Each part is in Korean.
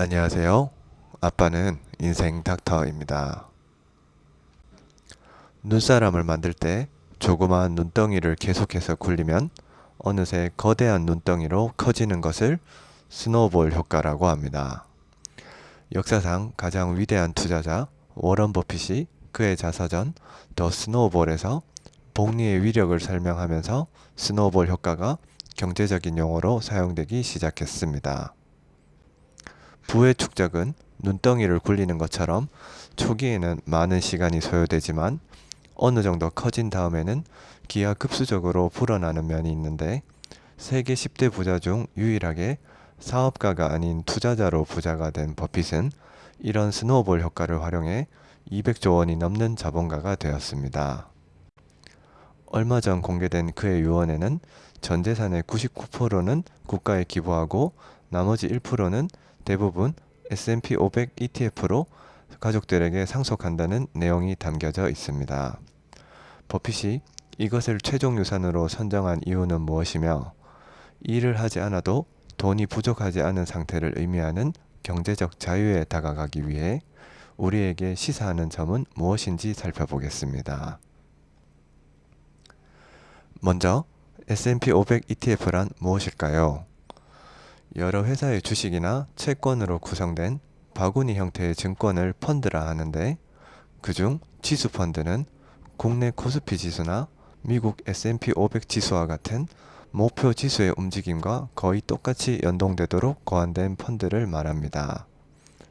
안녕하세요. 아빠는 인생 닥터입니다. 눈사람을 만들 때 조그마한 눈덩이를 계속해서 굴리면 어느새 거대한 눈덩이로 커지는 것을 스노우볼 효과라고 합니다. 역사상 가장 위대한 투자자 워런 버핏이 그의 자서전 더 스노우볼에서 복리의 위력을 설명하면서 스노우볼 효과가 경제적인 용어로 사용되기 시작했습니다. 부의 축적은 눈덩이를 굴리는 것처럼 초기에는 많은 시간이 소요되지만 어느 정도 커진 다음에는 기하급수적으로 불어나는 면이 있는데 세계 10대 부자 중 유일하게 사업가가 아닌 투자자로 부자가 된 버핏은 이런 스노우볼 효과를 활용해 200조 원이 넘는 자본가가 되었습니다. 얼마 전 공개된 그의 유언에는 전 재산의 99%는 국가에 기부하고 나머지 1%는 대부분 S&P 500 ETF로 가족들에게 상속한다는 내용이 담겨져 있습니다. 버핏이 이것을 최종 유산으로 선정한 이유는 무엇이며 일을 하지 않아도 돈이 부족하지 않은 상태를 의미하는 경제적 자유에 다가가기 위해 우리에게 시사하는 점은 무엇인지 살펴보겠습니다. 먼저 S&P 500 ETF란 무엇일까요? 여러 회사의 주식이나 채권으로 구성된 바구니 형태의 증권을 펀드라 하는데 그중 지수펀드는 국내 코스피 지수나 미국 S&P 500 지수와 같은 목표 지수의 움직임과 거의 똑같이 연동되도록 고안된 펀드를 말합니다.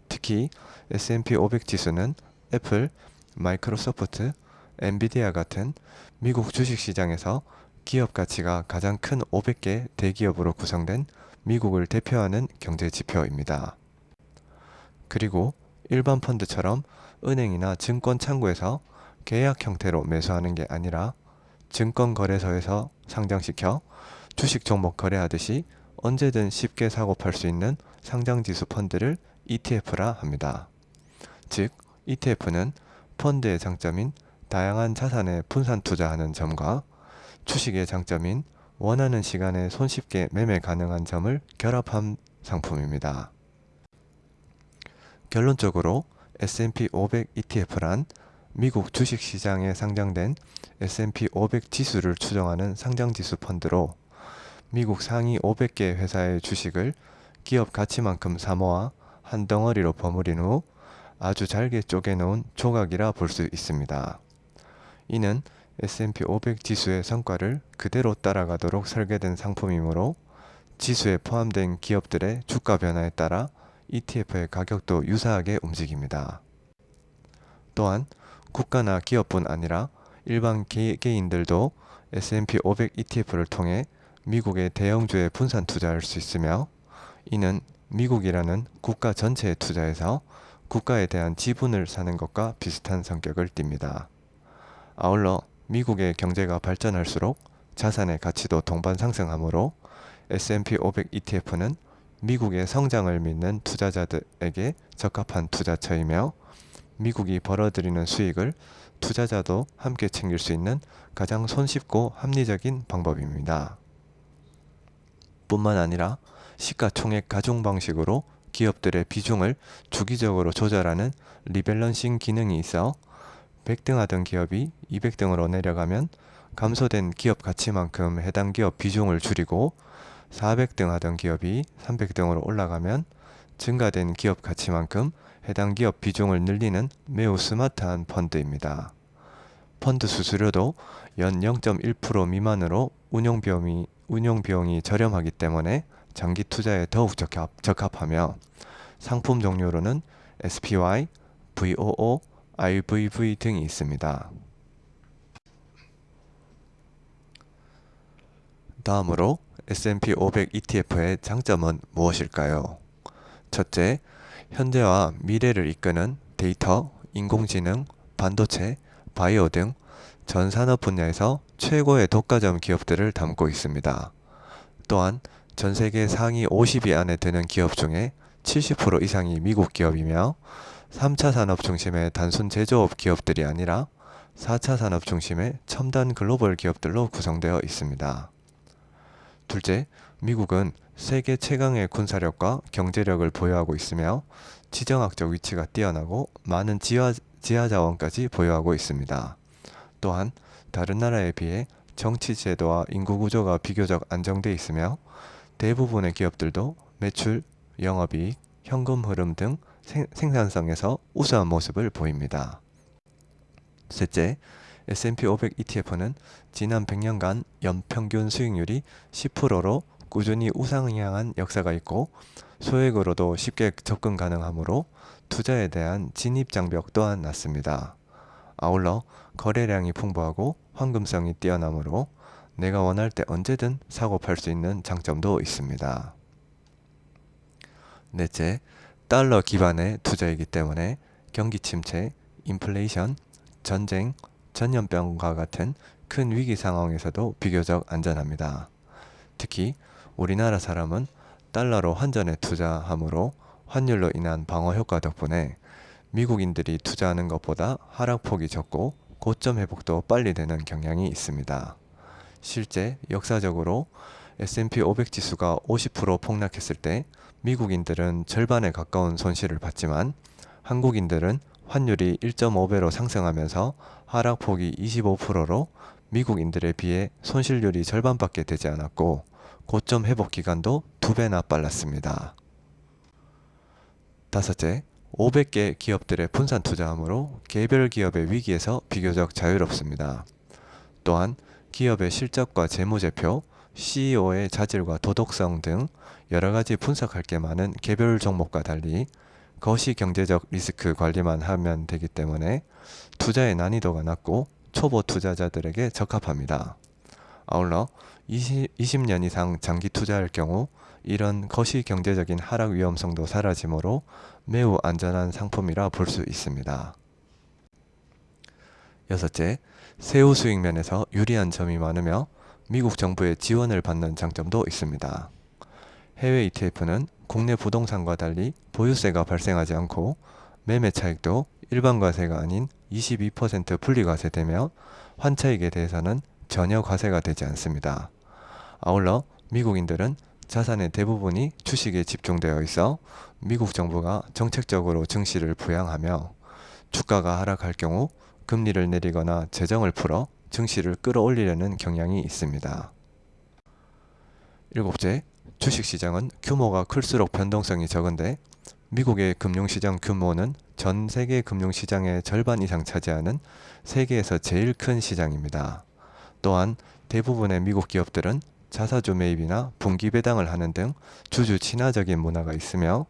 특히 S&P 500 지수는 애플, 마이크로소프트, 엔비디아 같은 미국 주식시장에서 기업 가치가 가장 큰 500개 대기업으로 구성된 미국을 대표하는 경제 지표입니다. 그리고 일반 펀드처럼 은행이나 증권 창구에서 계약 형태로 매수하는 게 아니라 증권거래소에서 상장시켜 주식 종목 거래하듯이 언제든 쉽게 사고 팔 수 있는 상장지수 펀드를 ETF라 합니다. 즉, ETF는 펀드의 장점인 다양한 자산에 분산 투자하는 점과 주식의 장점인 원하는 시간에 손쉽게 매매 가능한 점을 결합한 상품입니다. 결론적으로 S&P 500 ETF란 미국 주식시장에 상장된 S&P 500 지수를 추정하는 상장지수 펀드로 미국 상위 500개 회사의 주식을 기업 가치만큼 사모아 한 덩어리로 버무린 후 아주 잘게 쪼개놓은 조각이라 볼 수 있습니다. 이는 S&P 500 지수의 성과를 그대로 따라가도록 설계된 상품이므로 지수에 포함된 기업들의 주가 변화에 따라 ETF의 가격도 유사하게 움직입니다. 또한 국가나 기업뿐 아니라 일반 개인들도 S&P 500 ETF를 통해 미국의 대형주에 분산 투자할 수 있으며 이는 미국이라는 국가 전체에 투자해서 국가에 대한 지분을 사는 것과 비슷한 성격을 띱니다. 아울러 미국의 경제가 발전할수록 자산의 가치도 동반 상승하므로 S&P 500 ETF는 미국의 성장을 믿는 투자자들에게 적합한 투자처이며 미국이 벌어들이는 수익을 투자자도 함께 챙길 수 있는 가장 손쉽고 합리적인 방법입니다. 뿐만 아니라 시가총액 가중 방식으로 기업들의 비중을 주기적으로 조절하는 리밸런싱 기능이 있어 100등 하던 기업이 200등으로 내려가면 감소된 기업 가치만큼 해당 기업 비중을 줄이고 400등 하던 기업이 300등으로 올라가면 증가된 기업 가치만큼 해당 기업 비중을 늘리는 매우 스마트한 펀드입니다. 펀드 수수료도 연 0.1% 미만으로 운용 비용이 저렴하기 때문에 장기 투자에 더욱 적합하며 상품 종류로는 SPY, VOO, IVV 등이 있습니다. 다음으로 S&P 500 ETF의 장점은 무엇일까요? 첫째, 현재와 미래를 이끄는 데이터, 인공지능, 반도체, 바이오 등 전 산업 분야에서 최고의 독과점 기업들을 담고 있습니다. 또한 전 세계 상위 50위 안에 드는 기업 중에 70% 이상이 미국 기업이며 3차 산업 중심의 단순 제조업 기업들이 아니라 4차 산업 중심의 첨단 글로벌 기업들로 구성되어 있습니다. 둘째, 미국은 세계 최강의 군사력과 경제력을 보유하고 있으며 지정학적 위치가 뛰어나고 많은 지하 자원까지 보유하고 있습니다. 또한 다른 나라에 비해 정치 제도와 인구 구조가 비교적 안정돼 있으며 대부분의 기업들도 매출, 영업이익, 현금 흐름 등 생산성에서 우수한 모습을 보입니다. 셋째, S&P 500 ETF는 지난 100년간 연평균 수익률이 10%로 꾸준히 우상향한 역사가 있고 소액으로도 쉽게 접근 가능하므로 투자에 대한 진입 장벽 또한 낮습니다. 아울러 거래량이 풍부하고 황금성이 뛰어나므로 내가 원할 때 언제든 사고 팔 수 있는 장점도 있습니다. 넷째, 달러 기반의 투자이기 때문에 경기 침체, 인플레이션, 전쟁, 전염병과 같은 큰 위기 상황에서도 비교적 안전합니다. 특히 우리나라 사람은 달러로 환전에 투자하므로 환율로 인한 방어 효과 덕분에 미국인들이 투자하는 것보다 하락폭이 적고 고점 회복도 빨리 되는 경향이 있습니다. 실제 역사적으로 S&P 500 지수가 50% 폭락했을 때 미국인들은 절반에 가까운 손실을 봤지만 한국인들은 환율이 1.5배로 상승하면서 하락폭이 25%로 미국인들에 비해 손실률이 절반밖에 되지 않았고 고점 회복 기간도 2배나 빨랐습니다. 다섯째, 500개 기업들의 분산 투자함으로 개별 기업의 위기에서 비교적 자유롭습니다. 또한 기업의 실적과 재무제표, CEO의 자질과 도덕성 등 여러가지 분석할 게 많은 개별 종목과 달리 거시 경제적 리스크 관리만 하면 되기 때문에 투자의 난이도가 낮고 초보 투자자들에게 적합합니다. 아울러 20년 이상 장기 투자할 경우 이런 거시 경제적인 하락 위험성도 사라지므로 매우 안전한 상품이라 볼 수 있습니다. 여섯째, 세후 수익 면에서 유리한 점이 많으며 미국 정부의 지원을 받는 장점도 있습니다. 해외 ETF는 국내 부동산과 달리 보유세가 발생하지 않고 매매 차익도 일반 과세가 아닌 22% 분리과세되며 환차익에 대해서는 전혀 과세가 되지 않습니다. 아울러 미국인들은 자산의 대부분이 주식에 집중되어 있어 미국 정부가 정책적으로 증시를 부양하며 주가가 하락할 경우 금리를 내리거나 재정을 풀어 증시를 끌어올리려는 경향이 있습니다. 일곱째, 주식시장은 규모가 클수록 변동성이 적은데 미국의 금융시장 규모는 전 세계 금융시장의 절반 이상 차지하는 세계에서 제일 큰 시장입니다. 또한 대부분의 미국 기업들은 자사주 매입이나 분기 배당을 하는 등 주주 친화적인 문화가 있으며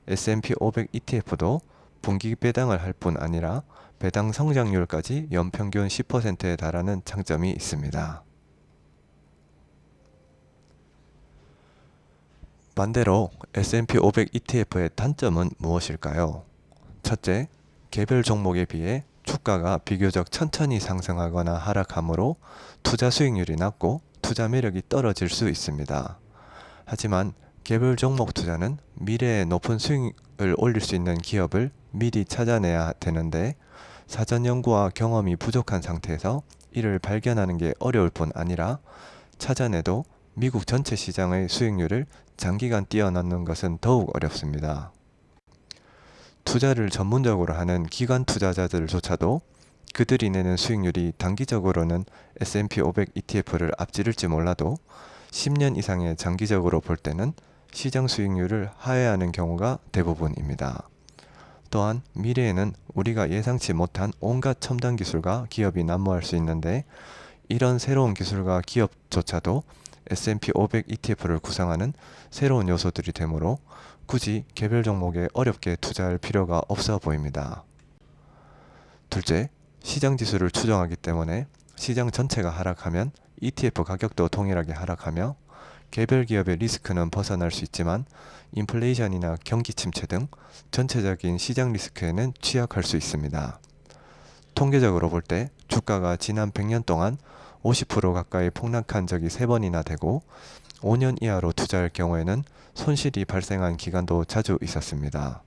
S&P 500 ETF도 분기 배당을 할 뿐 아니라 배당 성장률까지 연평균 10%에 달하는 장점이 있습니다. 반대로 S&P 500 ETF의 단점은 무엇일까요? 첫째, 개별 종목에 비해 주가가 비교적 천천히 상승하거나 하락하므로 투자 수익률이 낮고 투자 매력이 떨어질 수 있습니다. 하지만 개별 종목 투자는 미래에 높은 수익을 올릴 수 있는 기업을 미리 찾아내야 되는데 사전 연구와 경험이 부족한 상태에서 이를 발견하는 게 어려울 뿐 아니라 찾아내도 미국 전체 시장의 수익률을 장기간 뛰어넘는 것은 더욱 어렵습니다. 투자를 전문적으로 하는 기관 투자자들조차도 그들이 내는 수익률이 단기적으로는 S&P 500 ETF를 앞지를지 몰라도 10년 이상의 장기적으로 볼 때는 시장 수익률을 하회하는 경우가 대부분입니다. 또한 미래에는 우리가 예상치 못한 온갖 첨단 기술과 기업이 난무할 수 있는데 이런 새로운 기술과 기업조차도 S&P 500 ETF를 구성하는 새로운 요소들이 되므로 굳이 개별 종목에 어렵게 투자할 필요가 없어 보입니다. 둘째, 시장 지수를 추정하기 때문에 시장 전체가 하락하면 ETF 가격도 동일하게 하락하며 개별 기업의 리스크는 벗어날 수 있지만 인플레이션이나 경기 침체 등 전체적인 시장 리스크에는 취약할 수 있습니다. 통계적으로 볼 때 주가가 지난 100년 동안 50% 가까이 폭락한 적이 3번이나 되고 5년 이하로 투자할 경우에는 손실이 발생한 기간도 자주 있었습니다.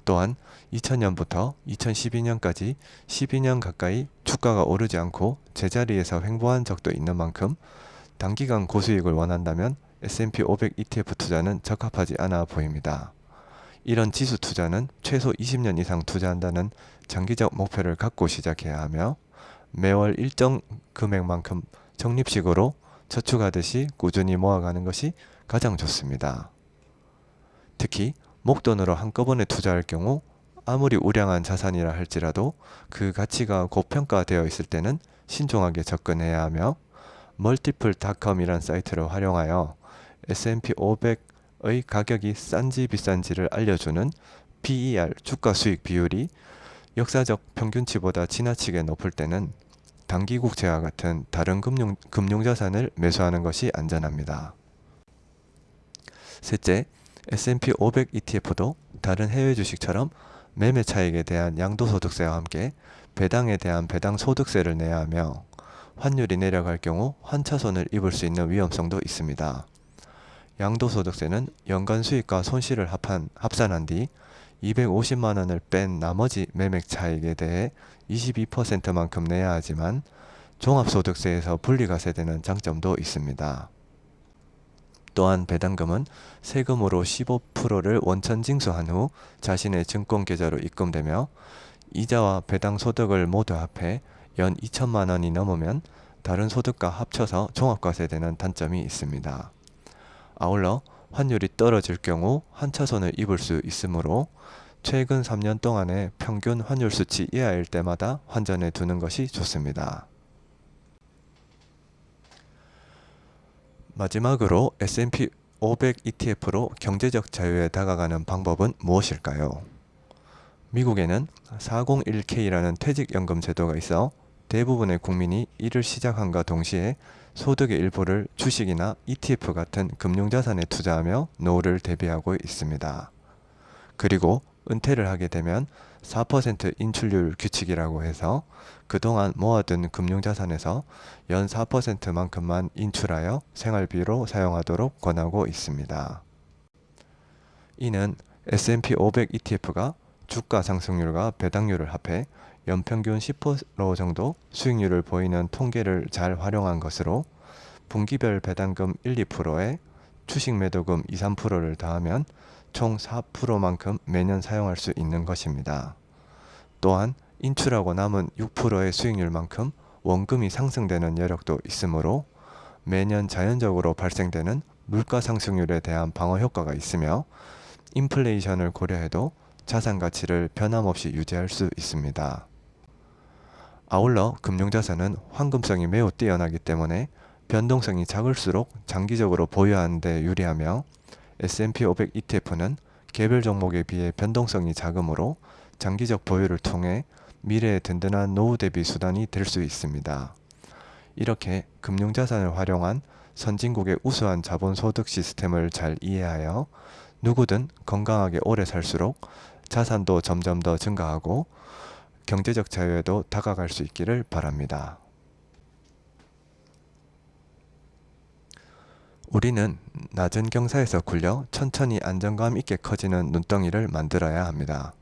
또한 2000년부터 2012년까지 12년 가까이 주가가 오르지 않고 제자리에서 횡보한 적도 있는 만큼 단기간 고수익을 원한다면 S&P 500 ETF 투자는 적합하지 않아 보입니다. 이런 지수 투자는 최소 20년 이상 투자한다는 장기적 목표를 갖고 시작해야 하며 매월 일정 금액만큼 적립식으로 저축하듯이 꾸준히 모아가는 것이 가장 좋습니다. 특히 목돈으로 한꺼번에 투자할 경우 아무리 우량한 자산이라 할지라도 그 가치가 고평가되어 있을 때는 신중하게 접근해야 하며 멀티플닷컴이란 사이트를 활용하여 S&P 500의 가격이 싼지 비싼지를 알려주는 PER 주가 수익 비율이 역사적 평균치보다 지나치게 높을 때는 단기 국채와 같은 다른 금융자산을 매수하는 것이 안전합니다. 셋째, S&P 500 ETF도 다른 해외 주식처럼 매매 차익에 대한 양도소득세와 함께 배당에 대한 배당소득세를 내야 하며 환율이 내려갈 경우 환차손을 입을 수 있는 위험성도 있습니다. 양도소득세는 연간 수익과 손실을 합산한 뒤 250만 원을 뺀 나머지 매매 차익에 대해 22%만큼 내야 하지만 종합소득세에서 분리과세되는 장점도 있습니다. 또한 배당금은 세금으로 15%를 원천 징수한 후 자신의 증권계좌로 입금되며 이자와 배당소득을 모두 합해 연 2천만 원이 넘으면 다른 소득과 합쳐서 종합과세되는 단점이 있습니다. 아울러 환율이 떨어질 경우 환차손을 입을 수 있으므로 최근 3년 동안의 평균 환율 수치 이하일 때마다 환전해 두는 것이 좋습니다. 마지막으로 S&P 500 ETF로 경제적 자유에 다가가는 방법은 무엇일까요? 미국에는 401k라는 퇴직연금 제도가 있어 대부분의 국민이 이를 시작함과 동시에 소득의 일부를 주식이나 ETF 같은 금융자산에 투자하며 노후를 대비하고 있습니다. 그리고 은퇴를 하게 되면 4% 인출률 규칙이라고 해서 그동안 모아둔 금융자산에서 연 4%만큼만 인출하여 생활비로 사용하도록 권하고 있습니다. 이는 S&P 500 ETF가 주가 상승률과 배당률을 합해 연평균 10% 정도 수익률을 보이는 통계를 잘 활용한 것으로 분기별 배당금 1~2%에 주식 매도금 2~3%를 더하면 총 4%만큼 매년 사용할 수 있는 것입니다. 또한 인출하고 남은 6%의 수익률만큼 원금이 상승되는 여력도 있으므로 매년 자연적으로 발생되는 물가 상승률에 대한 방어 효과가 있으며 인플레이션을 고려해도 자산 가치를 변함없이 유지할 수 있습니다. 아울러 금융자산은 황금성이 매우 뛰어나기 때문에 변동성이 작을수록 장기적으로 보유하는 데 유리하며 S&P 500 ETF는 개별 종목에 비해 변동성이 작으므로 장기적 보유를 통해 미래의 든든한 노후 대비 수단이 될 수 있습니다. 이렇게 금융자산을 활용한 선진국의 우수한 자본소득 시스템을 잘 이해하여 누구든 건강하게 오래 살수록 자산도 점점 더 증가하고 경제적 자유에도 다가갈 수 있기를 바랍니다. 우리는 낮은 경사에서 굴려 천천히 안정감 있게 커지는 눈덩이를 만들어야 합니다.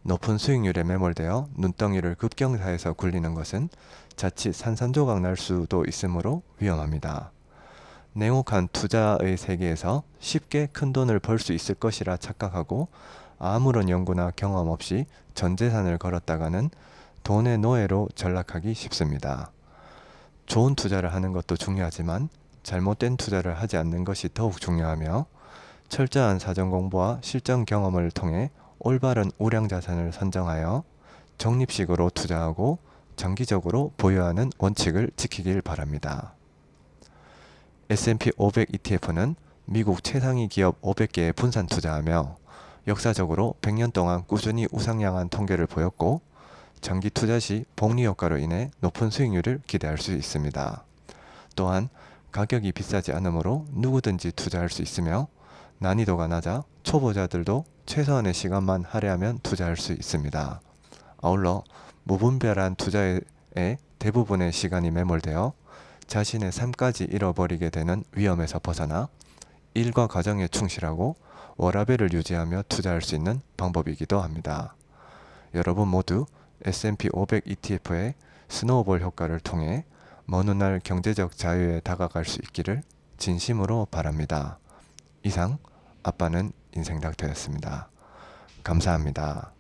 높은 수익률에 매몰되어 눈덩이를 급경사에서 굴리는 것은 자칫 산산조각 날 수도 있으므로 위험합니다. 냉혹한 투자의 세계에서 쉽게 큰 돈을 벌 수 있을 것이라 착각하고 아무런 연구나 경험 없이 전 재산을 걸었다가는 돈의 노예로 전락하기 쉽습니다. 좋은 투자를 하는 것도 중요하지만 잘못된 투자를 하지 않는 것이 더욱 중요하며 철저한 사전 공부와 실전 경험을 통해 올바른 우량 자산을 선정하여 적립식으로 투자하고 장기적으로 보유하는 원칙을 지키길 바랍니다. S&P 500 ETF는 미국 최상위 기업 500개에 분산 투자하며 역사적으로 100년 동안 꾸준히 우상향한 통계를 보였고 장기 투자 시 복리 효과로 인해 높은 수익률을 기대할 수 있습니다. 또한 가격이 비싸지 않으므로 누구든지 투자할 수 있으며 난이도가 낮아 초보자들도 최소한의 시간만 할애하면 투자할 수 있습니다. 아울러 무분별한 투자에 대부분의 시간이 매몰되어 자신의 삶까지 잃어버리게 되는 위험에서 벗어나 일과 가정에 충실하고 워라밸을 유지하며 투자할 수 있는 방법이기도 합니다. 여러분 모두 S&P 500 ETF의 스노우볼 효과를 통해 먼 훗날 경제적 자유에 다가갈 수 있기를 진심으로 바랍니다. 이상 아빠는 인생닥터였습니다. 감사합니다.